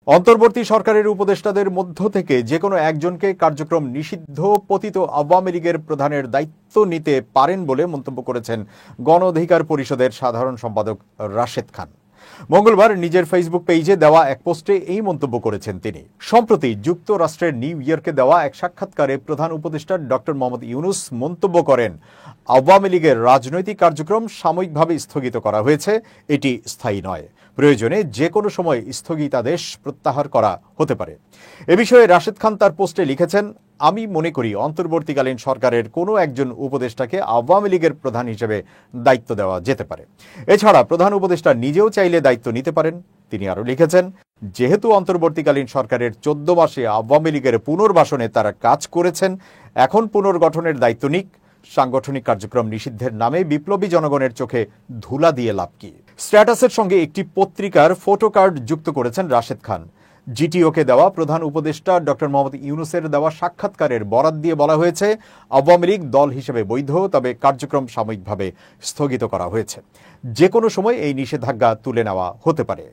অন্তর্বর্তী সরকারের উপদেষ্টাদের মধ্য থেকে যে কোনো একজনকে কার্যক্রম নিষিদ্ধ পতিত আওয়ামী লীগের প্রধানের দায়িত্ব নিতে পারেন বলে মন্তব্য করেছেন গণ অধিকার পরিষদের সাধারণ সম্পাদক রাশেদ খান। মঙ্গলবার নিজের ফেসবুক পেজে দেওয়া এক পোস্টে এই মন্তব্য করেছেন তিনি। সম্প্রতি যুক্তরাষ্ট্রের নিউ ইয়র্কে দেওয়া এক সাক্ষাৎকারে প্রধান উপদেষ্টা ডক্টর মোহাম্মদ ইউনূস মন্তব্য করেন, আওয়ামী লীগের রাজনৈতিক কার্যক্রম সাময়িকভাবে স্থগিত করা হয়েছে, এটি স্থায়ী নয়, প্রয়োজনে যে কোনো সময় স্থগিতাদেশ প্রত্যাহার করা হতে পারে। এ বিষয়ে রাশেদ খান তার পোস্টে লিখেছেন, আমি মনে করি অন্তর্বর্তীকালীন সরকারের কোনো একজন উপদেষ্টাকে আওয়ামী লীগের প্রধান হিসেবে দায়িত্ব দেওয়া যেতে পারে। এছাড়া প্রধান উপদেষ্টা নিজেও চাইলে দায়িত্ব নিতে পারেন। তিনি আরও লিখেছেন, যেহেতু অন্তর্বর্তীকালীন সরকারের 14 মাসে আওয়ামী লীগের পুনর্বাসনে তারা কাজ করেছেন, এখন পুনর্গঠনের দায়িত্ব নিক। সাংগঠনিক কার্যক্রম নিষিদ্ধের নামে বিপ্লবী জনগণের চোখে ধুলা দিয়ে লাভ কি? স্ট্যাটাসের সঙ্গে একটি পত্রিকার ফটো কার্ড যুক্ত করেছেন রাশেদ খান। জিটিওকে দেওয়া প্রধান উপদেষ্টা ডক্টর মোহাম্মদ ইউনূসের দেওয়া সাক্ষাৎকারের বরাত দিয়ে বলা হয়েছে, আওয়ামী লীগ দল হিসেবে বৈধ, তবে কার্যক্রম সাময়িকভাবে স্থগিত করা হয়েছে। যে কোনো সময় এই নিষেধাজ্ঞা তুলে নেওয়া হতে পারে।